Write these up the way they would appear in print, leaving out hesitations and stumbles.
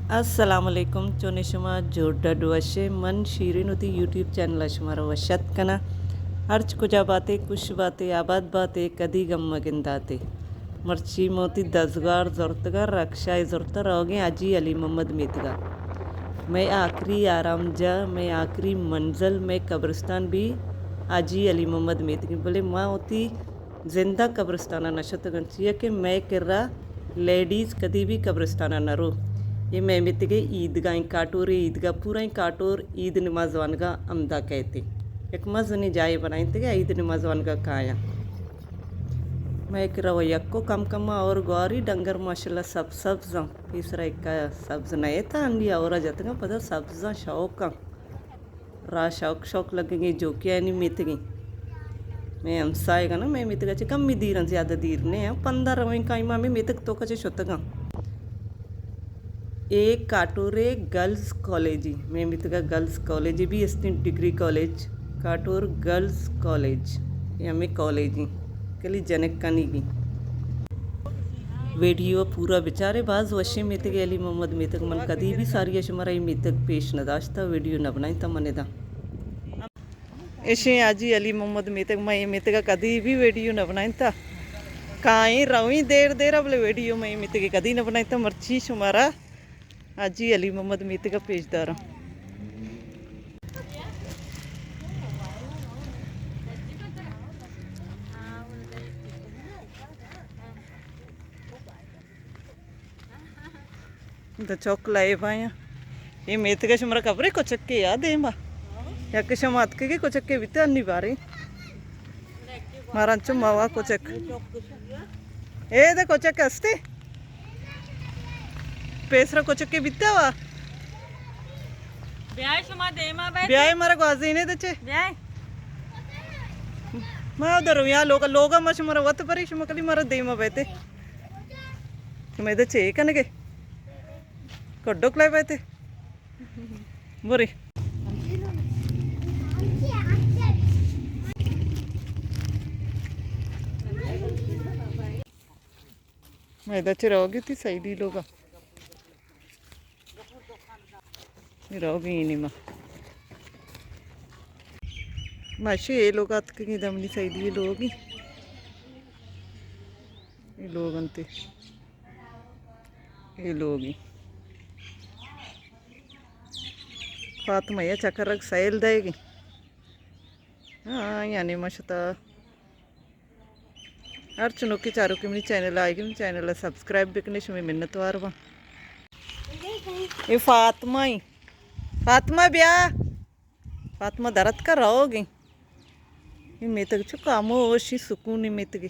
अस्सलामुअलैकुम चोनिशमा जोड़ा डुआशे मन शीरीन होती यूट्यूब चैनल अशमारा वशत कना अर्च कुजा बातें कुछ बातें आबाद बातें कदी गम मगिंदाते मर्ची मोती दसगार ज़ोरतगा रक्षा ज़ोरता रहोगे आजी अली मोहम्मद मितगा मैं आखिरी आराम जा मैं आखिरी मंजिल में कब्रिस्तान भी आजी अली मोहम्मद मितगी बोले माँ होती जिंदा कब्रिस्ताना नशत गंचिया कि मैं कर रहा लेडीज़ कभी भी कब्रिस्ताना न रो ये मैं मितगे ईदगाह काटोर ईदगाह पूरा ही काटोर ईद नमाज वानगा अमदा कहते एक मजनी जाए बनाई थे ईद नमाज वानगा काया मैं एक रवा यक्को कम कमा और गौरी डंगर माशाल्लाह सब सब्ज़ तीसरा एक सब्ज़ नए था अंडी और जतगा पता सब्ज़ शौक रा शौक शौक लगेंगे जो क्या नहीं मितगी मैं हमसाएगा ना मैं मितगा चे कम दीर ज़्यादा दीर ने 15 वहीं काई माँ में मितक तो कचे शुतगा एक काटोरे गर्ल्स कॉलेज मैं मितगा गर्ल्स कॉलेज भी इसने डिग्री कॉलेज काटोर गर्ल्स कॉलेज या मैं कॉलेज कली जनक कनी की वीडियो पूरा बेचारे बाज वशे मितक अली मोहम्मद मितक मन कदी भी सारी अशमरा मितक पेश नदाश्ता वीडियो न बनाई था मने दा ऐसे आजी अली मोहम्मद मितक मैं मितका कदी भी वीडियो न बनाई था काई रवी देर देर अब वीडियो मैं मितक कदी न बनाई था मर्ची शुमारा आजी अली मोहम्मद मितका पेशदार द चौक लाए पाया ये मेतका शुमारा कबरे को चक्के याद है माँ या कि शमात के को चक्के बिते अन्नी बारी मारा मावा को चक ए दे को चक्के हस्ते पेसरा को चक्के बिते वा ब्याह मारा को आज इन्हें दचे मैं उधर यहाँ लोग मश मारा वत परिश मकली मारा देमा बैठे मैं इधर चे कन के कोड्डो क्लाइ बैठे बोरी मैं इधर चे रहोगी थी सही लोग रहोगी नहीं माँ माशे ये लोग आत के दमनी सही ये लोग ही ये लोग अंते ये लोग ही फातमा या चक्कर रख सैल देगी हाँ यानी मशता हर चुनो की चारों की मेरी चैनल आएगी मेरी चैनल सब्सक्राइब भी करने में मिन्नत वारवा ये फातमा ही फातमा ब्याह फातमा दरद कर रहोगी ये मेतक चु खामोशी सुकून ही मेतगी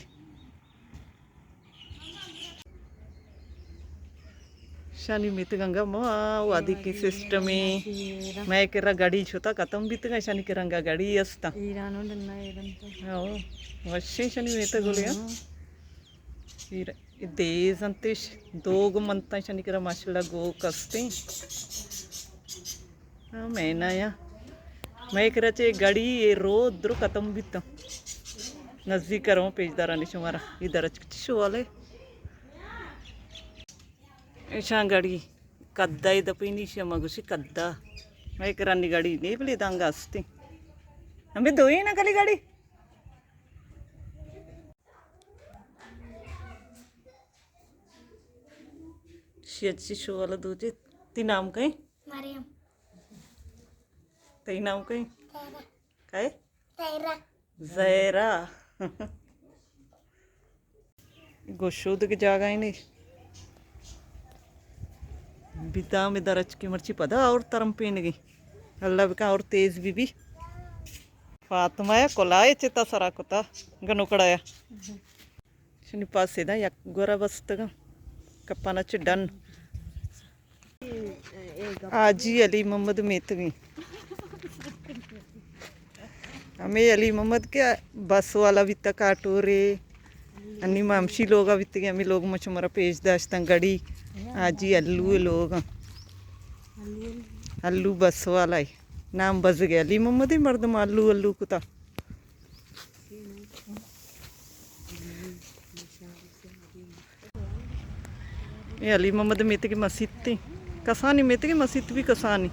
शानी मितगंगा माँ वादी की सिस्टम में मैं केरा गाड़ी छोटा खत्म बीतगा शानी केरंगा गाड़ी असता हाँ वशी शानी मितग बोलिया फिर देश अंतिश दो गो मनता शानी केरा माशाल्लाह गो कस्ते हाँ मैं ना या मैं केरा चे गाड़ी ये रो द्रो खत्म बीता नजदीक करो पेजदारा ने शुमारा इधर अच्छी वाले ऐसा गाड़ी कद्दा इधर पे नहीं मगुशी कद्दा मैं करानी गाड़ी नहीं बोले दांगा हंसती हमें दो ही ना कली गाड़ी अच्छी शो वाला दूजे ती नाम कहीं मरियम तेरी नाम कहीं काय ज़हरा गोशोद के जागा ही नहीं बिता में दरज की मर्ची पदा और तरम पीन गई अल्लाह का और तेज बीबी फातमा या कोलाए चिता सरा कोता गनुकड़ाया शनि पास से ना या गोरा बस्तगा कप्पाना चिडन आजी अली मोहम्मद मितगी हमें अली मोहम्मद के बस वाला भी तक आटोरे अन्नी मामशी लोग भी तक हमें लोग मुझे मरा पेज दाश्ता गड़ी आजी अल्लू लोग अल्लू बस वाला है नाम बज गया अली मोहम्मद ही मर्द अल्लू अल्लू कुता ये अली मोहम्मद मित की मस्जिद थी कसानी मेते के मसीत भी कसानी